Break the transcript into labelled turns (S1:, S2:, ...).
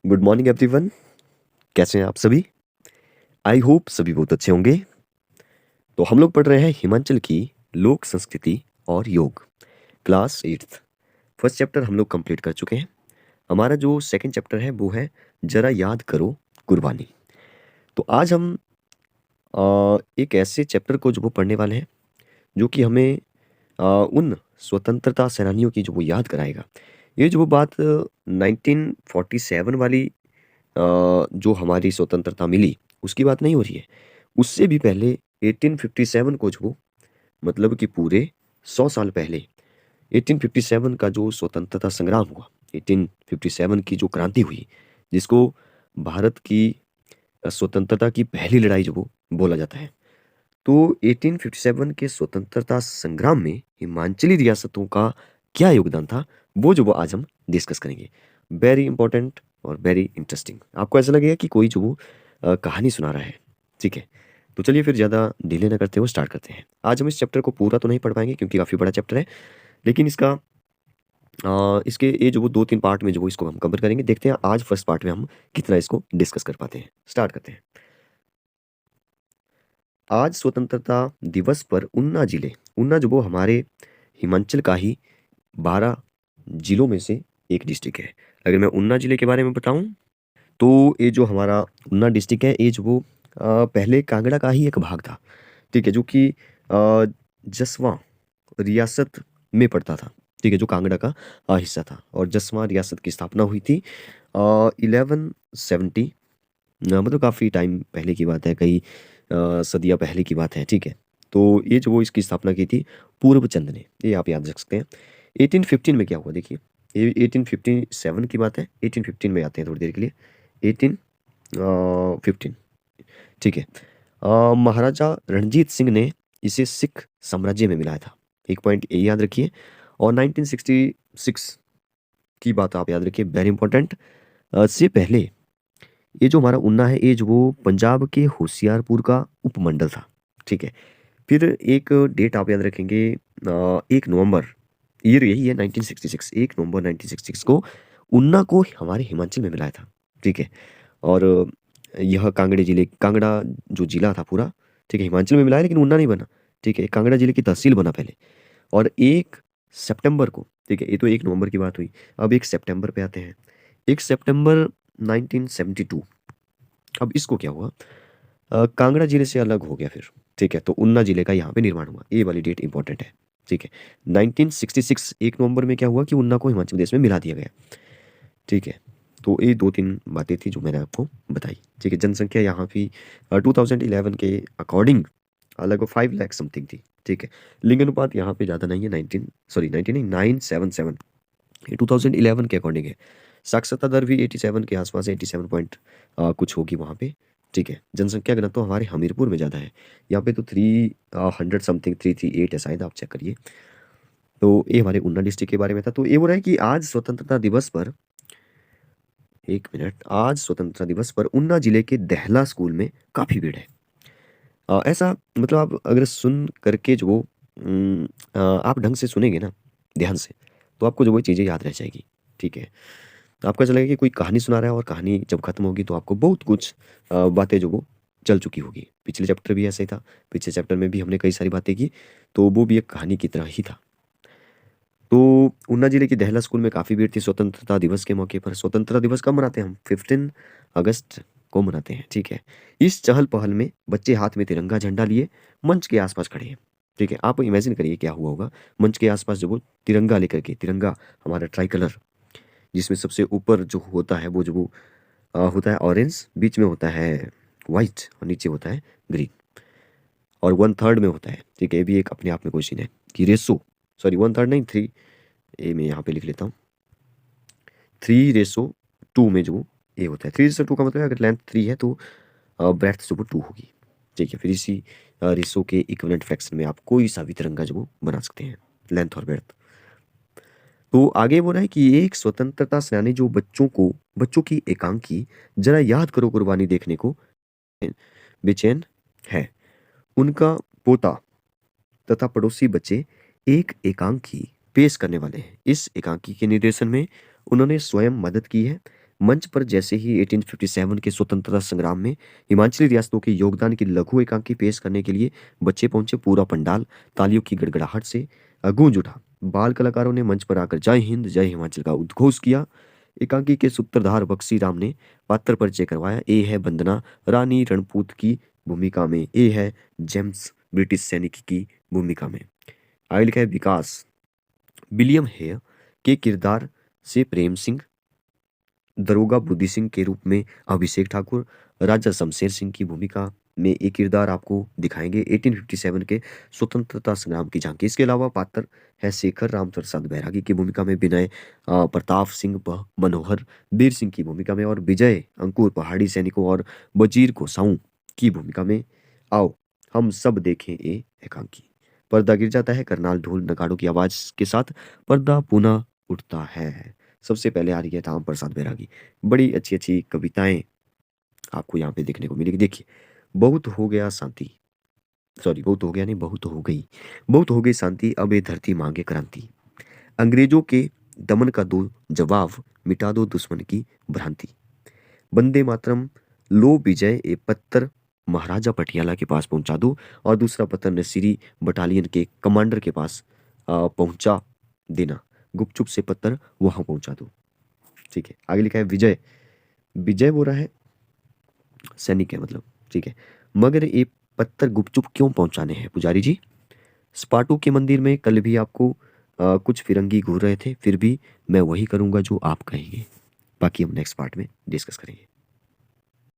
S1: Good morning everyone. कैसे हैं आप सभी? आई होप सभी बहुत अच्छे होंगे। तो हम लोग पढ़ रहे हैं हिमाचल की लोक संस्कृति और योग, क्लास 8th। फर्स्ट चैप्टर हम लोग कंप्लीट कर चुके हैं। हमारा जो सेकंड चैप्टर है वो है जरा याद करो कुर्बानी। तो आज हम एक ऐसे चैप्टर को जो वो पढ़ने वाले हैं जो कि हमें उन स्वतंत्रता सेनानियों की जो वो याद कराएगा। ये जो वो बात 1947 वाली जो हमारी स्वतंत्रता मिली उसकी बात नहीं हो रही है। उससे भी पहले 1857 को जो मतलब कि पूरे 100 साल पहले 1857 का जो स्वतंत्रता संग्राम हुआ, 1857 की जो क्रांति हुई, जिसको भारत की स्वतंत्रता की पहली लड़ाई जो वो बोला जाता है। तो 1857 के स्वतंत्रता संग्राम में हिमाचली रियासतों का क्या योगदान था, वो जो वो आज हम डिस्कस करेंगे। वेरी इंपॉर्टेंट और वेरी इंटरेस्टिंग। आपको ऐसा लगेगा कि कोई जो वो कहानी सुना रहा है। ठीक है, तो चलिए फिर ज़्यादा डिले ना करते हुए स्टार्ट करते हैं। आज हम इस चैप्टर को पूरा तो नहीं पढ़ पाएंगे क्योंकि काफ़ी बड़ा चैप्टर है, लेकिन इसके ये जो वो 2-3 पार्ट में जो वो इसको हम कवर करेंगे। देखते हैं आज फर्स्ट पार्ट में हम कितना इसको डिस्कस कर पाते हैं। स्टार्ट करते हैं। आज स्वतंत्रता दिवस पर ऊना जो वो हमारे हिमाचल का ही 12 जिलों में से एक डिस्ट्रिक्ट है। अगर मैं ऊना जिले के बारे में बताऊं तो ये जो हमारा ऊना डिस्ट्रिक्ट है, ये जो वो पहले कांगड़ा का ही एक भाग था। ठीक है, जो कि जसवा रियासत में पड़ता था। ठीक है, जो कांगड़ा का हिस्सा था, और जसवा रियासत की स्थापना हुई थी 1170। मतलब काफ़ी टाइम पहले की बात है, कई सदियाँ पहले की बात है। ठीक है, तो ये जो वो इसकी स्थापना की थी पूर्वचंद ने, ये आप याद रख सकते हैं। 1815 में क्या हुआ देखिए, ये 1857 की बात है। 1815 में आते हैं थोड़ी देर के लिए। 1815। ठीक है, महाराजा रणजीत सिंह ने इसे सिख साम्राज्य में मिलाया था। एक पॉइंट ये याद रखिए। और 1966 की बात आप याद रखिए, वेरी इंपॉर्टेंट। से पहले ये जो हमारा ऊना है, ये जो वो पंजाब के होशियारपुर का उपमंडल था। ठीक है, फिर एक डेट आप याद रखेंगे, 1 नवंबर, ईयर यही है 1966। 1 नवंबर 1966 को ऊना को हमारे हिमाचल में मिलाया था। ठीक है, और यह कांगड़ा जो जिला था पूरा, ठीक है, हिमाचल में मिलाया लेकिन ऊना नहीं बना। ठीक है, कांगड़ा जिले की तहसील बना पहले। और 1 सितंबर को, ठीक है, ये तो 1 नवंबर की बात हुई। अब 1 सितंबर पे आते हैं। 1 सितंबर 1972। अब इसको क्या हुआ, कांगड़ा जिले से अलग हो गया फिर। ठीक है, तो ऊना जिले का यहाँ पे निर्माण हुआ। ये वाली डेट इंपॉर्टेंट है। ठीक है, 1966 1 नवंबर में क्या हुआ कि ऊना को हिमाचल प्रदेश में मिला दिया गया। ठीक है, तो ये 2-3 बातें थी जो मैंने आपको बताई। ठीक है, जनसंख्या यहाँ की 2011 के अकॉर्डिंग लगभग 5 लाख समथिंग थी। ठीक है, लिंग अनुपात यहाँ पे ज़्यादा नहीं है, 19 नहीं 977, ये 2011 के अकॉर्डिंग है। साक्षरता दर भी 87 के आसपास है, 87 पॉइंट कुछ होगी वहाँ पे। ठीक है, जनसंख्या घनत्व तो हमारे हमीरपुर में ज़्यादा है। यहाँ पे तो 300 समथिंग, 338 है शायद, आप चेक करिए। तो ये हमारे ऊना डिस्ट्रिक्ट के बारे में था। तो ये बोल रहा है कि आज स्वतंत्रता दिवस पर, एक मिनट, आज स्वतंत्रता दिवस पर ऊना जिले के दहला स्कूल में काफ़ी भीड़ है। ऐसा मतलब आप अगर सुन करके जो आप ढंग से सुनेंगे ना, ध्यान से, तो आपको जो वो चीज़ें याद रह जाएगी। ठीक है, तो आपको ऐसा लगेगा कि कोई कहानी सुना रहा है, और कहानी जब खत्म होगी तो आपको बहुत कुछ बातें जो वो चल चुकी होगी। पिछले चैप्टर भी ऐसा ही था, पिछले चैप्टर में भी हमने कई सारी बातें की, तो वो भी एक कहानी की तरह ही था। तो ऊना जिले की दहला स्कूल में काफ़ी भीड़ थी स्वतंत्रता दिवस के मौके पर। स्वतंत्रता दिवस कब मनाते हैं हम? 15 अगस्त को मनाते हैं। ठीक है, इस चहल पहल में बच्चे हाथ में तिरंगा झंडा लिए मंच के आसपास खड़े हैं। ठीक है, आप इमेजिन करिए क्या हुआ होगा मंच के आसपास जो वो तिरंगा लेकर के, तिरंगा हमारा ट्राई कलर, जिसमें सबसे ऊपर जो होता है वो जो वो होता है ऑरेंज, बीच में होता है वाइट, और नीचे होता है ग्रीन, और 1/3 में होता है। ठीक है, ये भी एक अपने आप में क्वेश्चन है कि रेसो, सॉरी 1/3 नहीं, 3, ये मैं यहाँ पे लिख लेता हूँ, 3:2 में जो ये होता है। 3:2 का मतलब है अगर लेंथ 3 है तो ब्रेथ जो वो 2 होगी। ठीक है, फिर इसी रेसो के इक्विवेलेंट फ्रैक्शन में आप कोई सा भी तिरंगा जो वो बना सकते हैं, लेंथ और ब्रेथ। तो आगे बोला है कि एक स्वतंत्रता सेनानी जो बच्चों की एकांकी जरा याद करो कुर्बानी देखने को बेचैन है। उनका पोता तथा पड़ोसी बच्चे एक एकांकी पेश करने वाले हैं। इस एकांकी के निर्देशन में उन्होंने स्वयं मदद की है। मंच पर जैसे ही 1857 के स्वतंत्रता संग्राम में हिमाचली रियासतों के योगदान की लघु एकांकी पेश करने के लिए बच्चे पहुंचे, पूरा पंडाल तालियों की गड़गड़ाहट से गूंज उठा। बाल कलाकारों ने मंच पर आकर जय हिंद जय हिमाचल का उद्घोष किया। एकांकी के सूत्रधार बक्सी राम ने पात्र परिचय करवाया। ए है वंदना रानी रणपूत की भूमिका में, ए है जेम्स ब्रिटिश सैनिक की भूमिका में। आगे लिखा है विकास। विलियम हेयर के किरदार से प्रेम सिंह, दरोगा बुद्धि सिंह के रूप में अभिषेक ठाकुर, राजा शमशेर सिंह की भूमिका में एक किरदार आपको दिखाएंगे। 1857 के स्वतंत्रता संग्राम की झांकी। इसके अलावा पात्र है शेखर रामप्रसाद बैरागी की भूमिका में, विनय प्रताप सिंह मनोहर वीर सिंह की भूमिका में, और विजय अंकुर पहाड़ी सैनिकों और वजीर गोसाऊ की भूमिका में। आओ हम सब देखें ए एकांकी। पर्दा गिर जाता है, करनाल ढोल नगाड़ों की आवाज के साथ पर्दा पुनः उठता है। सबसे पहले आ रही है राम प्रसाद बैरागी। बड़ी अच्छी अच्छी कविताएं आपको यहाँ पे देखने को मिलेगी। देखिए, बहुत हो गया शांति, सॉरी बहुत हो गया नहीं, बहुत हो गई, बहुत हो गई शांति, अब ये धरती मांगे क्रांति। अंग्रेजों के दमन का दो जवाब, मिटा दो दुश्मन की भ्रांति। वंदे मातरम, लो विजय ए पत्थर महाराजा पटियाला के पास पहुंचा दो, और दूसरा पत्थर नसीरी बटालियन के कमांडर के पास पहुंचा देना। गुपचुप से पत्थर वहां पहुंचा दो। ठीक है, आगे लिखा है विजय। विजय बोल रहा है सैनिक है मतलब, ठीक है। मगर ये पत्थर गुपचुप क्यों पहुंचाने हैं पुजारी जी? स्पाटू के मंदिर में कल भी आपको कुछ फिरंगी घूर रहे थे, फिर भी मैं वही करूंगा जो आप कहेंगे। बाकी हम नेक्स्ट पार्ट में डिस्कस करेंगे।